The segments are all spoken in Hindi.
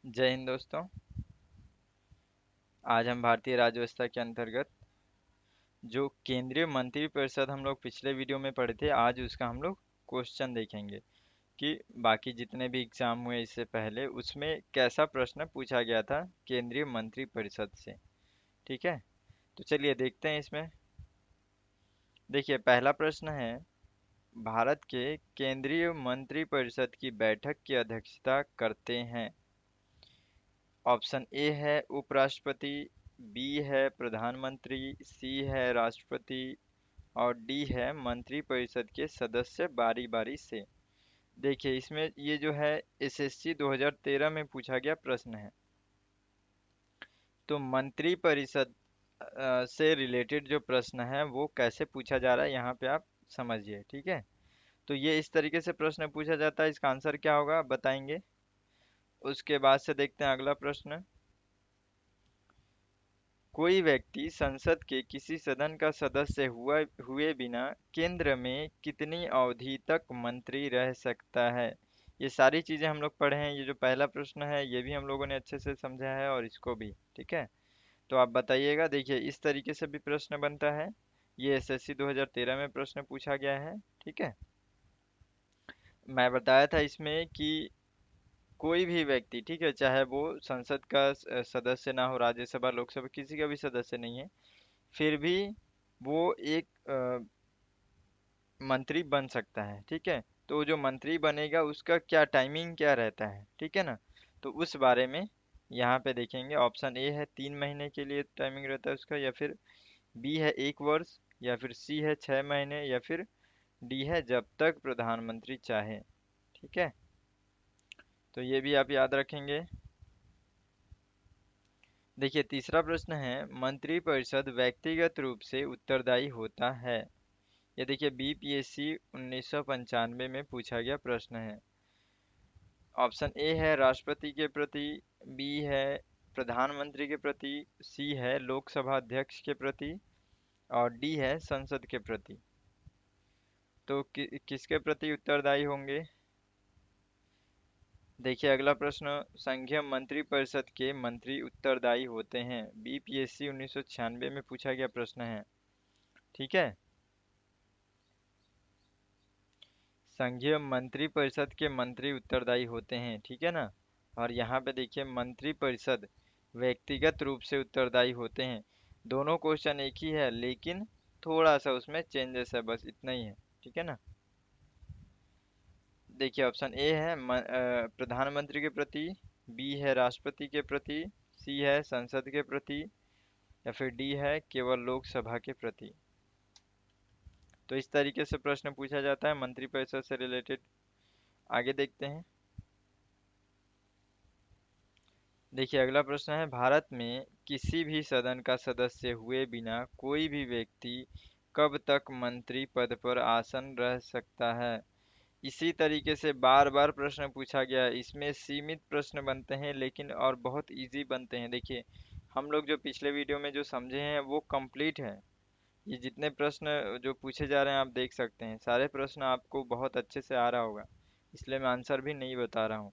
जय हिंद दोस्तों। आज हम भारतीय राज्य व्यवस्था के अंतर्गत जो केंद्रीय मंत्री परिषद हम लोग पिछले वीडियो में पढ़े थे, आज उसका हम लोग क्वेश्चन देखेंगे कि बाकी जितने भी एग्जाम हुए इससे पहले उसमें कैसा प्रश्न पूछा गया था केंद्रीय मंत्री परिषद से। ठीक है, तो चलिए देखते हैं इसमें। देखिए, पहला प्रश्न है, भारत के केंद्रीय मंत्री परिषद की बैठक की अध्यक्षता करते हैं। ऑप्शन ए है उपराष्ट्रपति, बी है प्रधानमंत्री, सी है राष्ट्रपति और डी है मंत्री परिषद के सदस्य बारी बारी से। देखिए, इसमें ये जो है एसएससी 2013 में पूछा गया प्रश्न है। तो मंत्री परिषद से रिलेटेड जो प्रश्न है वो कैसे पूछा जा रहा है यहाँ पे आप समझिए। ठीक है, तो ये इस तरीके से प्रश्न पूछा जाता है, इसका आंसर क्या होगा बताएंगे। उसके बाद से देखते हैं अगला प्रश्न। कोई व्यक्ति संसद के किसी सदन का सदस्य हुए बिना केंद्र में कितनी अवधि तक मंत्री रह सकता है। ये सारी चीजें हम लोग पढ़े हैं। ये जो पहला प्रश्न है ये भी हम लोगों ने अच्छे से समझा है और इसको भी। ठीक है, तो आप बताइएगा। देखिए, इस तरीके से भी प्रश्न बनता है। ये एसएससी 2013 में प्रश्न पूछा गया है। ठीक है, मैं बताया था इसमें कि कोई भी व्यक्ति, ठीक है, चाहे वो संसद का सदस्य ना हो, राज्यसभा लोकसभा किसी का भी सदस्य नहीं है, फिर भी वो एक मंत्री बन सकता है। ठीक है, तो जो मंत्री बनेगा उसका क्या टाइमिंग क्या रहता है, ठीक है ना, तो उस बारे में यहाँ पे देखेंगे। ऑप्शन ए है 3 महीने के लिए टाइमिंग रहता है उसका, या फिर बी है 1 वर्ष, या फिर सी है 6 महीने, या फिर डी है जब तक प्रधानमंत्री चाहे। ठीक है, तो ये भी आप याद रखेंगे। देखिए, तीसरा प्रश्न है, मंत्रिपरिषद व्यक्तिगत रूप से उत्तरदायी होता है। ये देखिए बीपीएससी 1995 में पूछा गया प्रश्न है। ऑप्शन ए है राष्ट्रपति के प्रति, बी है प्रधानमंत्री के प्रति, सी है लोकसभा अध्यक्ष के प्रति और डी है संसद के प्रति। तो किसके प्रति उत्तरदायी होंगे। देखिए अगला प्रश्न, संघीय मंत्रिपरिषद के मंत्री उत्तरदायी होते हैं। बीपीएससी 1996 में पूछा गया प्रश्न है। ठीक है, संघीय मंत्री परिषद के मंत्री उत्तरदायी होते हैं। ठीक है ना, और यहाँ पे देखिए मंत्री परिषद व्यक्तिगत रूप से उत्तरदायी होते हैं। दोनों क्वेश्चन एक ही है लेकिन थोड़ा सा उसमें चेंजेस है, बस इतना ही है। ठीक है ना, देखिए ऑप्शन ए है प्रधानमंत्री के प्रति, बी है राष्ट्रपति के प्रति, सी है संसद के प्रति, या फिर डी है केवल लोकसभा के प्रति। तो इस तरीके से प्रश्न पूछा जाता है मंत्रिपरिषद से रिलेटेड। आगे देखते हैं। देखिए अगला प्रश्न है, भारत में किसी भी सदन का सदस्य हुए बिना कोई भी व्यक्ति कब तक मंत्री पद पर आसन रह सकता है। इसी तरीके से बार बार प्रश्न पूछा गया है। इसमें सीमित प्रश्न बनते हैं लेकिन और बहुत इजी बनते हैं। देखिए, हम लोग जो पिछले वीडियो में जो समझे हैं वो कंप्लीट है। ये जितने प्रश्न जो पूछे जा रहे हैं आप देख सकते हैं, सारे प्रश्न आपको बहुत अच्छे से आ रहा होगा, इसलिए मैं आंसर भी नहीं बता रहा हूँ।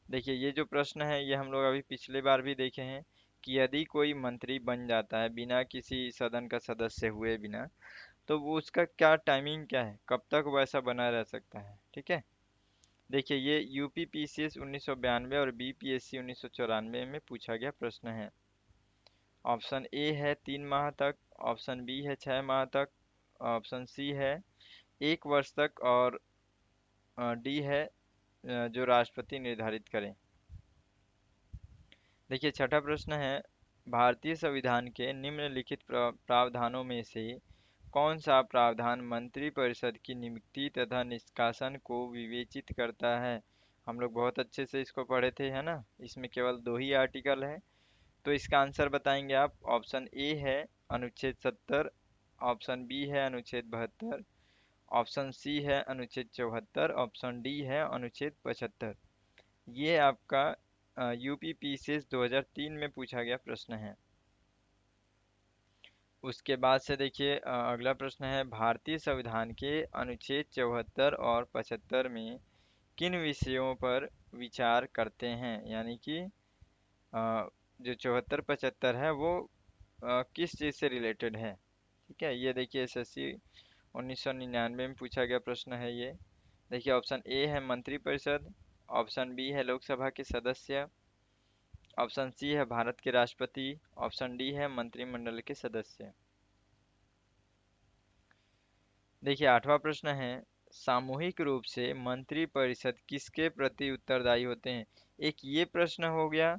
देखिए, ये जो प्रश्न है ये हम लोग अभी पिछले बार भी देखे हैं कि यदि कोई मंत्री बन जाता है बिना किसी सदन का सदस्य हुए बिना, तो वो उसका क्या टाइमिंग क्या है, कब तक वो ऐसा बना रह सकता है। ठीक है, देखिए ये यूपी पीसीएस 1992 और बीपीएससी 1994 में पूछा गया प्रश्न है। ऑप्शन ए है 3 माह तक, ऑप्शन बी है 6 माह तक, ऑप्शन सी है 1 वर्ष तक और डी है जो राष्ट्रपति निर्धारित करें। देखिए छठा प्रश्न है, भारतीय संविधान के निम्नलिखित प्रावधानों में से कौन सा प्रावधान मंत्रिपरिषद की नियुक्ति तथा निष्कासन को विवेचित करता है। हम लोग बहुत अच्छे से इसको पढ़े थे, है ना। इसमें केवल दो ही आर्टिकल है, तो इसका आंसर बताएंगे आप। ऑप्शन ए है अनुच्छेद 70, ऑप्शन बी है अनुच्छेद 72, ऑप्शन सी है अनुच्छेद 74, ऑप्शन डी है अनुच्छेद 75। ये आपका यूपी पीसीएस 2003 में पूछा गया प्रश्न है। उसके बाद से देखिए अगला प्रश्न है, भारतीय संविधान के अनुच्छेद 74 और 75 में किन विषयों पर विचार करते हैं, यानी कि जो 74-75 है वो किस चीज़ से रिलेटेड है। ठीक है, ये देखिए एसएससी 1999 में पूछा गया प्रश्न है ये। देखिए ऑप्शन ए है मंत्रिपरिषद, ऑप्शन बी है लोकसभा के सदस्य, ऑप्शन सी है भारत के राष्ट्रपति, ऑप्शन डी है मंत्रिमंडल के सदस्य। देखिए आठवां प्रश्न है, सामूहिक रूप से मंत्रिपरिषद किसके प्रति उत्तरदायी होते हैं। एक ये प्रश्न हो गया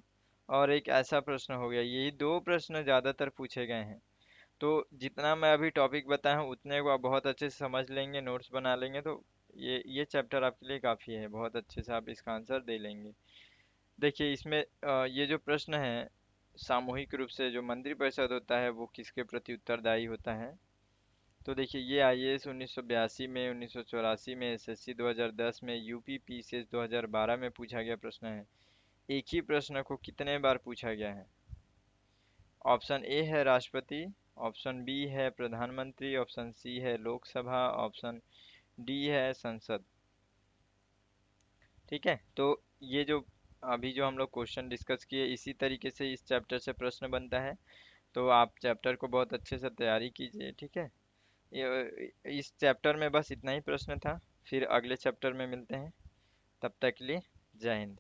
और एक ऐसा प्रश्न हो गया, यही दो प्रश्न ज्यादातर पूछे गए हैं। तो जितना मैं अभी टॉपिक बताया हूँ उतने को आप बहुत अच्छे से समझ लेंगे, नोट्स बना लेंगे तो ये चैप्टर आपके लिए काफ़ी है, बहुत अच्छे से आप इसका आंसर दे लेंगे। देखिए इसमें ये जो प्रश्न है, सामूहिक रूप से जो मंत्रिपरिषद होता है वो किसके प्रति उत्तरदायी होता है। तो देखिए ये आईएएस 1982 में, 1984 में, एसएससी 2010 में, यूपी पीसीएस 2012 में पूछा गया प्रश्न है। एक ही प्रश्न को कितने बार पूछा गया है। ऑप्शन ए है राष्ट्रपति, ऑप्शन बी है प्रधानमंत्री, ऑप्शन सी है लोकसभा, ऑप्शन डी है संसद। ठीक है, तो ये जो अभी जो हम लोग क्वेश्चन डिस्कस किए इसी तरीके से इस चैप्टर से प्रश्न बनता है। तो आप चैप्टर को बहुत अच्छे से तैयारी कीजिए। ठीक है, ये इस चैप्टर में बस इतना ही प्रश्न था। फिर अगले चैप्टर में मिलते हैं, तब तक के लिए जय हिंद।